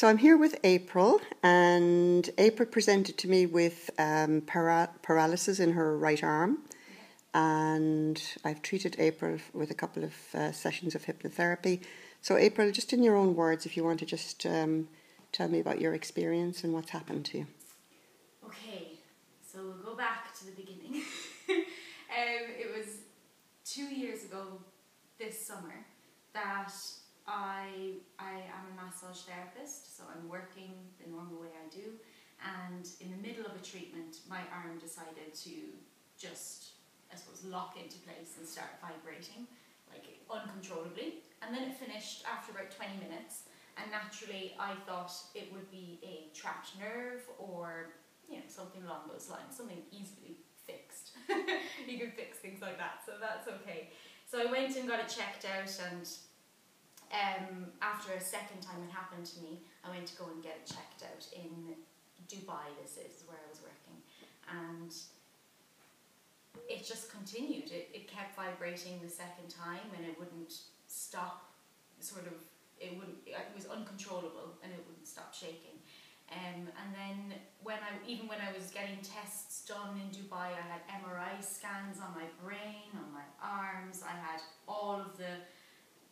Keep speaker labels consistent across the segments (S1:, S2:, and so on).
S1: So I'm here with April, and April presented to me with paralysis in her right arm, and I've treated April with a couple of sessions of hypnotherapy. So April, just in your own words, if you want to just tell me about your experience and what's happened to you.
S2: Okay, so we'll go back to the beginning. It was 2 years ago this summer that I am a massage therapist, so I'm working the normal way I do, and in the middle of a treatment my arm decided to just, I suppose, lock into place and start vibrating, like uncontrollably, and then it finished after about 20 minutes, and naturally I thought it would be a trapped nerve or something along those lines, something easily fixed. You can fix things like that, so that's okay. So I went and got it checked out, and after a second time it happened to me, I went to go and get it checked out in Dubai. This is where I was working, and it just continued. It kept vibrating the second time, and it wouldn't stop. It was uncontrollable, and it wouldn't stop shaking. And then when I was getting tests done in Dubai, I had MRI scans on my brain, on my arms.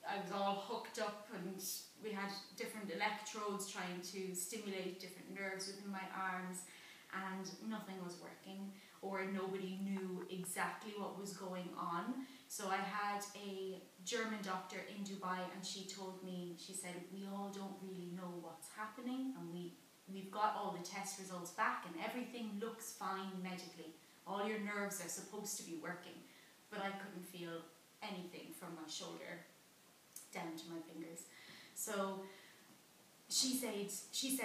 S2: I was all hooked up, and we had different electrodes trying to stimulate different nerves within my arms, and nothing was working, or nobody knew exactly what was going on. So I had a German doctor in Dubai, and she said, we all don't really know what's happening, and we've got all the test results back and everything looks fine medically. All your nerves are supposed to be working, but I couldn't feel anything from my shoulder down to my fingers. So she said,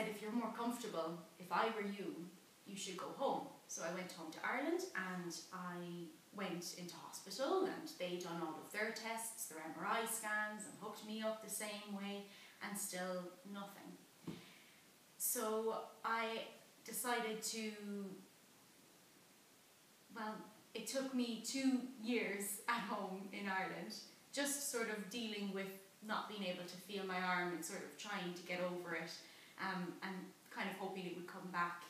S2: if you're more comfortable, if I were you, you should go home. So I went home to Ireland, and I went into hospital, and they done all of their tests, their MRI scans, and hooked me up the same way, and still nothing. So I decided it took me 2 years at home in Ireland, just sort of dealing with not being able to feel my arm and sort of trying to get over it, and kind of hoping it would come back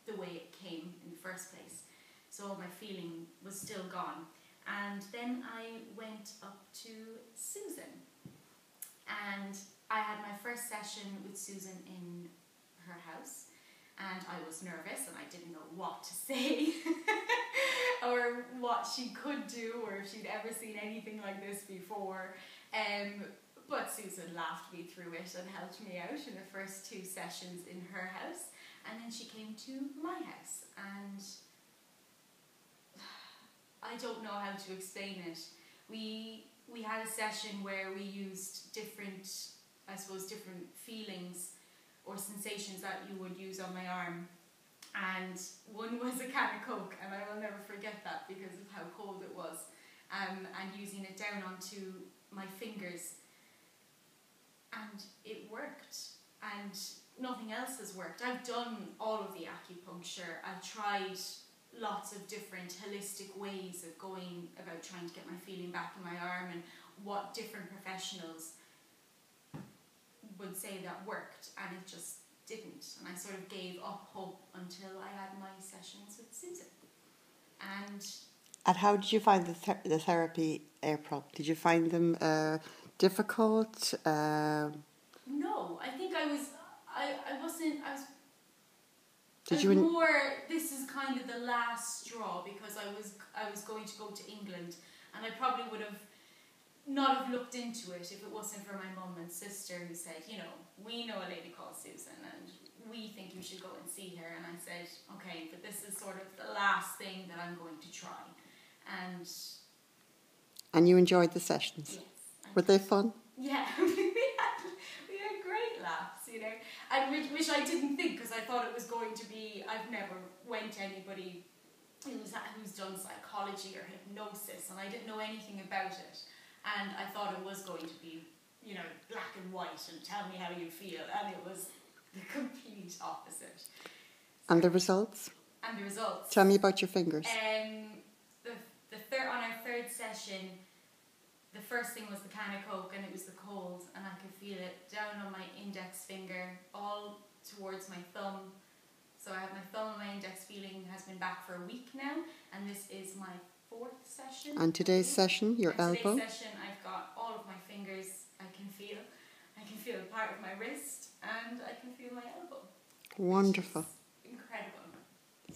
S2: the way it came in the first place. So my feeling was still gone. And then I went up to Susan, and I had my first session with Susan in her house, and I was nervous and I didn't know what to say or what she could do, or if she'd ever seen anything like this before. But Susan laughed me through it and helped me out in the first 2 sessions in her house, and then she came to my house, and I don't know how to explain it. We had a session where we used different feelings or sensations that you would use on my arm, and one was a can of Coke, and I will never forget that because of how cold it was, and using it down onto my fingers, and it worked, and nothing else has worked. I've done all of the acupuncture, I've tried lots of different holistic ways of going about trying to get my feeling back in my arm, and what different professionals would say that worked, and it just didn't, and I sort of gave up hope until I had my sessions with Susan.
S1: And how did you find the therapy, April? Did you find them difficult?
S2: No, I think this is kind of the last straw, because I was going to go to England, and I probably would have not have looked into it if it wasn't for my mum and sister, who said, we know a lady called Susan, and we think you should go and see her. And I said, okay, but this is sort of the last thing that I'm going to try.
S1: And you enjoyed the sessions?
S2: Yes.
S1: Were they fun?
S2: Yeah, we had great laughs, and which I didn't think, because I thought it was going to be, I've never went to anybody who's done psychology or hypnosis, and I didn't know anything about it. And I thought it was going to be, black and white and tell me how you feel, and it was the complete opposite.
S1: And the results? Tell me about your fingers.
S2: On our third session, the first thing was the can of Coke, and it was the cold, and I could feel it down on my index finger, all towards my thumb. So I have my thumb and my index feeling has been back for a week now, and this is my 4th session.
S1: And today's session, your elbow?
S2: Today's session, I've got all of my fingers I can feel. I can feel part of my wrist, and I can feel my elbow.
S1: Wonderful.
S2: Incredible.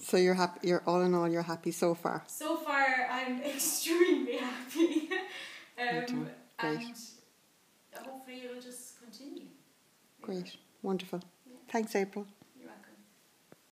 S1: So you're happy, all in all, you're happy so far?
S2: So far, I'm extremely happy.
S1: Great.
S2: And hopefully it'll just continue.
S1: Great. Wonderful.
S2: Yeah.
S1: Thanks, April.